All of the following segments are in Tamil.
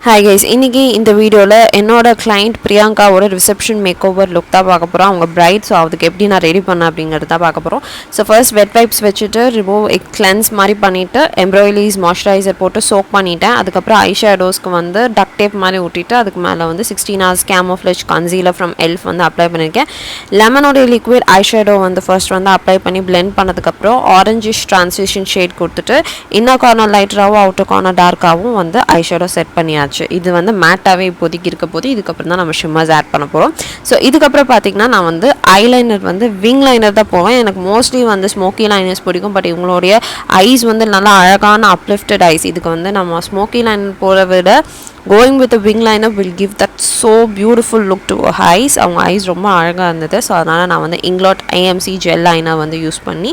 Hi guys, இன்னைக்கு இந்த வீடியோல என்னோட client பிரியங்காவோட ரிசெப்ஷன் மேக்ஓவர் லுக் தான் பார்க்க போறோம். அவங்க பிரைட், சோ அதுக்கு எப்படி நான் ரெடி பண்ண அப்படிங்கறத தான் பார்க்க போறோம். சோ ஃபர்ஸ்ட் வெட் வைப்ஸ் வச்சிட்டு ரிமூவ் கிளென்ஸ் மாதிரி பண்ணிட்டு எம்ப்ராய்டரிஸ் மாய்ஸ்சரைசர் போட்டு சோக் பண்ணிட்டேன். அதுக்கு அப்புறம் ஐ ஷேடோஸ்க்கு வந்து டக் டேப் மாதிரி ஒட்டிட்டு அதுக்கு மேல வந்து 16 hours camouflage concealer from ELF வந்து அப்ளை பண்ணிருக்கேன். லெமனோட லிக்விட் ஐ ஷேடோ வந்து ஃபர்ஸ்ட் வந்து அப்ளை பண்ணி blend பண்ணதுக்கு அப்புறம் ஆரஞ்சிஷ் ட்ரான்சிஷன் ஷேட் கொடுத்துட்டு இன்னர் கார்னர் லைட்டராவும் அவுட்டர் கார்னர் டார்க்காவும் வந்து ஐ ஷேடோ செட் பண்ணியாச்சு. இது வந்து மேட்டாவே இப்போதைக்கு இருக்க போது. இதுக்கு அப்புறம் தான் நம்ம ஷிம்மர்ஸ் ஆட் பண்ண போறோம். சோ இதுக்கு அப்புறம் பாத்தீங்கன்னா நான் வந்து ஐலைனர் வந்து விங் லைனர் தான் போவேன். எனக்கு மோஸ்ட்லி வந்து ஸ்மோக்கி லைனர்ஸ் பிடிக்கும். பட் இவங்களுடைய ஐஸ் வந்து நல்லா அழகான அப்லிஃப்டட் ஐஸ். இதுக்கு வந்து நம்ம ஸ்மோக்கி லைனர் போற விட going with a wing liner will give that so beautiful look to her eyes. அவங்க ஐஸ் ரொம்ப அழகா இருந்தது. ஸோ அதனால நான் வந்து இங்க்லாட் AMC ஜெல் லைனர் வந்து யூஸ் பண்ணி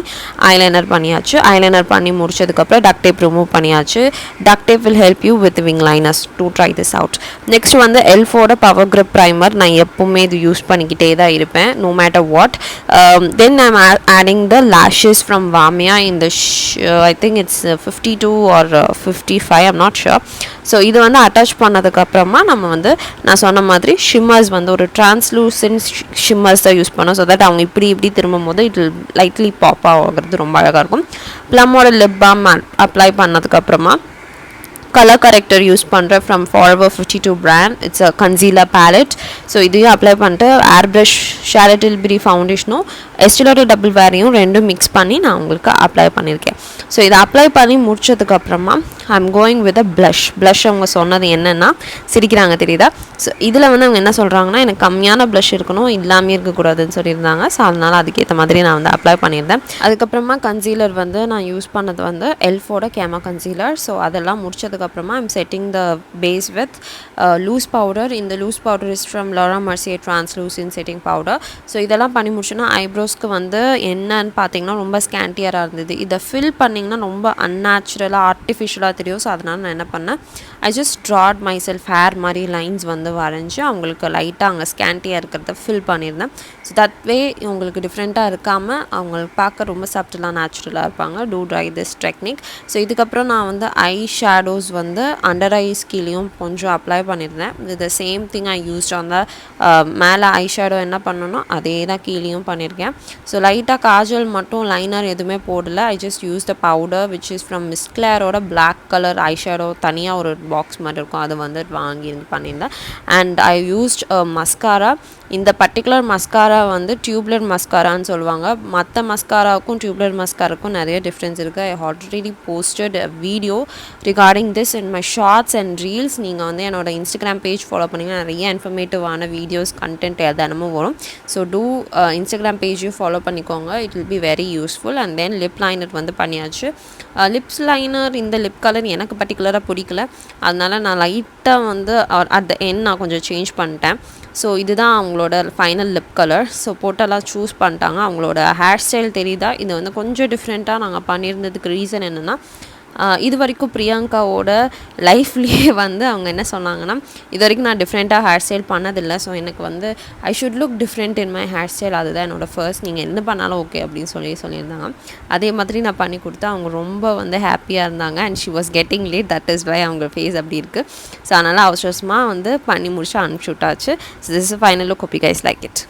ஐலைனர் பண்ணியாச்சு. ஐலைனர் பண்ணி முடிச்சதுக்கப்புறம் டக் டேப் ரிமூவ் பண்ணியாச்சு. டக் tape will help you with wing liners to try this out. Next வந்து எல்ஃபோட பவர் grip primer நான் எப்பவுமே இது யூஸ் பண்ணிக்கிட்டே தான் இருப்பேன் no matter what. Then I'm adding the lashes from Vamia in the I think it's 52 or 55, I'm not sure. So இது வந்து அட்டாச் பண்ணதுக்கு அப்புறமா நம்ம வந்து நான் சொன்ன மாதிரி ஷிம்மர்ஸ் வந்து ஒரு டிரான்ஸ்லூசன்ட் ஷிம்மர்ஸ் தான் யூஸ் பண்ணோம். ஸோ தட் அவங்க இப்படி திரும்பும் போது இட் லைட்லி பாப் ஆகிறது ரொம்ப அழகாக இருக்கும். ப்ளம்மோட லிப் பாம் அப்ளை பண்ணதுக்கப்புறமா color corrector யூஸ் பண்ணுறேன் from Forever 52 brand. It's a concealer palette. So இதையும் அப்ளை பண்ணிட்டு ஏர் ப்ரஷ் ஷேரட் டில்பரி ஃபவுண்டேஷனும் எஸ்டிலோட டபுள் வேரையும் ரெண்டும் மிக்ஸ் பண்ணி நான் உங்களுக்கு அப்ளை பண்ணியிருக்கேன். ஸோ இதை அப்ளை பண்ணி முடிச்சதுக்கப்புறமா I'm going with a blush அவங்க சொன்னது என்னென்னா சிரிக்கிறாங்க தெரியுதா. ஸோ இதில் வந்து அவங்க என்ன சொல்கிறாங்கன்னா எனக்கு கம்மியான ப்ளஷ் இருக்கணும், இல்லாமே இருக்கக்கூடாதுன்னு சொல்லியிருந்தாங்க. ஸோ அதனால் அதுக்கேற்ற மாதிரி நான் வந்து அப்ளை பண்ணியிருந்தேன். அதுக்கப்புறமா கன்சீலர் வந்து நான் யூஸ் பண்ணது வந்து எல்ஃபோட கேமா கன்சீலர். ஸோ அதெல்லாம் முடிச்சதுக்கப்புறமா I'm setting the base with loose powder. In the loose powder is from Laura Mercier translucent setting powder. So இதெல்லாம் பண்ணி முடிச்சோன்னா ஐப்ரோஸ்க்கு வந்து என்னன்னு பார்த்தீங்கன்னா ரொம்ப ஸ்கேண்டியராக இருந்தது. இதை ஃபில் பண்ணிங்கன்னா ரொம்ப அன்நேச்சுரலாக ஆர்டிஃபிஷியலாக தெரியும். ஸோ அதனால் நான் என்ன பண்ணேன், I just drawed myself hair மாதிரி லைன்ஸ் வந்து வரைஞ்சி அவங்களுக்கு லைட்டாக அங்கே ஸ்கேண்டியாக இருக்கிறத ஃபில் பண்ணியிருந்தேன். ஸோ தட் வே உங்களுக்கு டிஃப்ரெண்ட்டாக இருக்காமல் அவங்களுக்கு பார்க்க ரொம்ப சப்டிலாக நேச்சுரலாக இருப்பாங்க. Do try this technique. So இதுக்கப்புறம் நான் வந்து ஐ ஷேடோஸ் வந்து அண்டர் ஐஸ் கீழேயும் கொஞ்சம் அப்ளை பண்ணியிருந்தேன். இது சேம் திங் ஐ யூஸ்ட் அந்த மேலே ஐ ஷேடோ என்ன பண்ணணும் அதே தான் கீழேயும் பண்ணியிருக்கேன். ஸோ லைட்டாக காஜல் மட்டும் லைனர் எதுவுமே போடல. I just use the powder which is from Miss கிளேரோட பிளாக் கலர் ஐ ஷேடோ தனியாக ஒரு பாக்ஸ் மாதிரி இருக்கும், அது வந்து வாங்கி பண்ணியிருந்தேன். And I used mascara. இந்த பர்டிகுலர் மஸ்காரா வந்து டியூப்லர் மஸ்காரான்னு சொல்லுவாங்க. மற்ற மஸ்காராவுக்கும் டியூப்லர் மஸ்காராவுக்கும் நிறைய டிஃப்ரென்ஸ் இருக்குது. I already posted video regarding this in my shorts and reels. நீங்கள் வந்து என்னோட இன்ஸ்டாகிராம் பேஜ் ஃபாலோ பண்ணிங்கன்னா நிறைய இன்ஃபர்மேட்டிவான வீடியோஸ் கண்டென்ட் தினமும் வரும். ஸோ டூ இன்ஸ்டாகிராம் பேஜையும் ஃபாலோ பண்ணிக்கோங்க. It will be very useful. And then lip liner வந்து பண்ணியாச்சு. லிப்ஸ் லைனர் இந்த லிப் கலர் எனக்கு பர்டிகுலராக பிடிக்கல, அதனால நான் லைட்டாக வந்து அட் த எண்ட் நான் கொஞ்சம் சேஞ்ச் பண்ணிட்டேன். ஸோ இதுதான் அவங்களோட ஃபைனல் லிப் கலர். ஸோ போட்டெல்லாம் சூஸ் பண்ணிட்டாங்க. அவங்களோட ஹேர் ஸ்டைல் தெரியுதா, இது வந்து கொஞ்சம் டிஃப்ரெண்ட்டாக நாங்கள் பண்ணியிருந்ததுக்கு ரீசன் என்னென்னா, இது வரைக்கும் பிரியங்காவோட லைஃப்லேயே வந்து அவங்க என்ன சொன்னாங்கன்னா, இது வரைக்கும் நான் டிஃப்ரெண்ட்டாக ஹேர் ஸ்டைல் பண்ணதில்லை. ஸோ எனக்கு வந்து I should look different in my hair style, அதுதான் என்னோடய ஃபர்ஸ்ட், நீங்கள் என்ன பண்ணாலும் ஓகே அப்படின்னு சொல்லியிருந்தாங்க. அதே மாதிரி நான் பண்ணி கொடுத்தா அவங்க ரொம்ப வந்து ஹாப்பியாக இருந்தாங்க. And she was getting late, that is why அவங்க ஃபேஸ் அப்படி இருக்குது. ஸோ அதனால் அவசரமாக வந்து பண்ணி முடிச்சு அனுப்பிச்சி விட்டாச்சு. So this is final look. Hope you guys like it.